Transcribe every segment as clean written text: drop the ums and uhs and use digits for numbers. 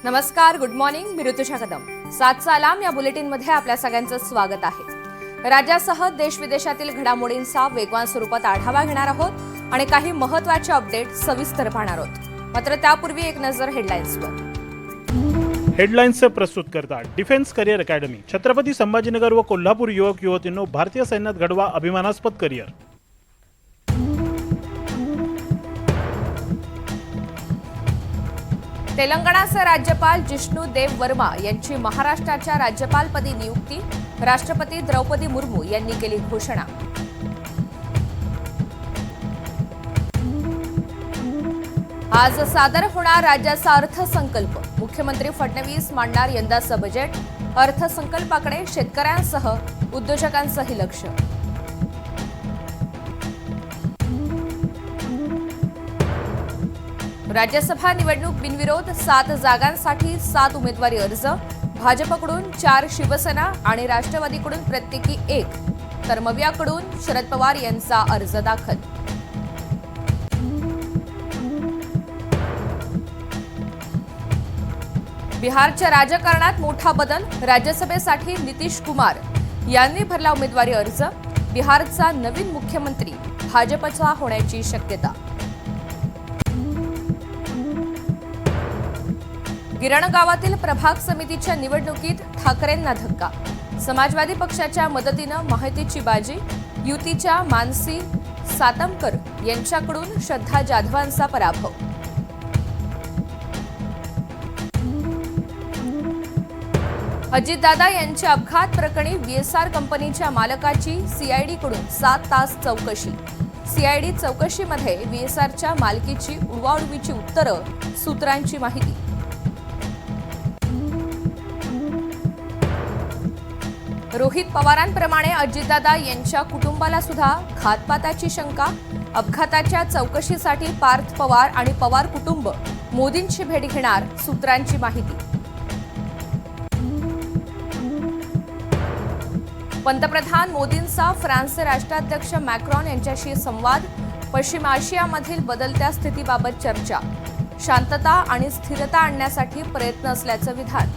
नमस्कार, good morning. मी Rutusha Kadam. 7चा alarm या बुलेटिनमध्ये आपल्या सगळ्यांचं स्वागत आहे. राज्यासह देश-विदेशातील घडामोडींचा वेगवान स्वरूपात आढावा घेणार आहोत आणि काही महत्त्वाचे अपडेट सविस्तर पाहणार आहोत. मात्र त्यापूर्वी एक नजर हेडलाईन्सवर. हेडलाईन्सचे प्रस्तुत करतात defence career academy. Chhatrapati Sambhajinagar व कोल्हापूर युवक युवतींनो, भारतीय सैन्यात घडवा अभिमानास्पद करिअर. तेलंगणाचे राज्यपाल जिष्णू देव वर्मा यांची महाराष्ट्राच्या राज्यपालपदी नियुक्ती. राष्ट्रपती द्रौपदी मुर्मू यांनी केली घोषणा. आज सादर होणार राज्याचा अर्थसंकल्प. मुख्यमंत्री फडणवीस मांडणार यंदाचं बजेट. अर्थसंकल्पाकडे शेतकऱ्यांसह उद्योजकांचंही लक्ष. राज्यसभा निवडणूक बिनविरोध. 7 जागांसाठी 7 उमेदवारी अर्ज. भाजपकडून 4, शिवसेना आणि राष्ट्रवादीकडून प्रत्येकी 1, तर मवियाकडून शरद पवार यांचा अर्ज दाखल. बिहारच्या राजकारणात मोठा बदल. राज्यसभेसाठी नितीश कुमार यांनी भरला उमेदवारी अर्ज. बिहारचा नवीन मुख्यमंत्री भाजपचा होण्याची शक्यता. गिरण गावातील प्रभाग समितीच्या निवडणुकीत ठाकरेंना धक्का. समाजवादी पक्षाच्या मदतीनं माहितीची बाजी. युतीच्या मानसी सातमकर यांच्याकडून श्रद्धा जाधवांचा पराभव. अजितदादा यांच्या अपघात प्रकरणी VSR कंपनीच्या मालकाची सीआयडीकडून 7 तास चौकशी. सीआयडी चौकशीमध्ये VSRच्या मालकीची उडवाउडवीची उत्तरं, सूत्रांची माहिती. रोहित पवारांप्रमाणे अजितदादा यांच्या कुटुंबाला सुद्धा घातपाताची शंका. अपघाताच्या चौकशीसाठी पार्थ पवार आणि पवार कुटुंब मोदींची भेट घेणार, सूत्रांची माहिती. पंतप्रधान मोदींचा फ्रान्सचे राष्ट्राध्यक्ष मॅक्रॉन यांच्याशी संवाद. पश्चिम आशियामधील बदलत्या स्थितीबाबत चर्चा. शांतता आणि स्थिरता आणण्यासाठी प्रयत्न असल्याचं विधान.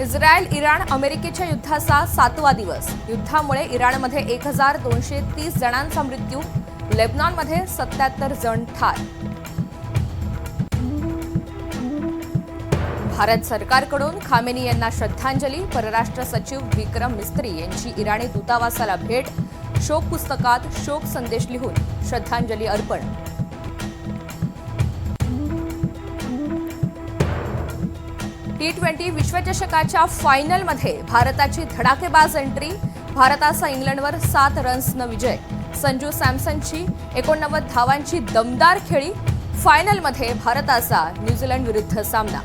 इस्रायल इराण अमेरिकेच्या युद्धाचा 7वा दिवस. युद्धामुळे इराणमध्ये 1230 जणांचा मृत्यू. लेबनॉनमध्ये 77 जण ठार. भारत सरकारकडून खामेनी यांना श्रद्धांजली. परराष्ट्र सचिव विक्रम मिस्त्री यांची इराणी दूतावासाला भेट. शोक पुस्तकात शोक संदेश लिहून श्रद्धांजली अर्पण. T20 विश्वचषकाच्या फायनलमध्ये भारताची धडाकेबाज एंट्री. भारताचा इंग्लंडवर 7 रन्सनं विजय. संजू सॅमसनची 89 धावांची दमदार खेळी. फायनलमध्ये भारताचा न्यूझीलंड विरुद्ध सामना.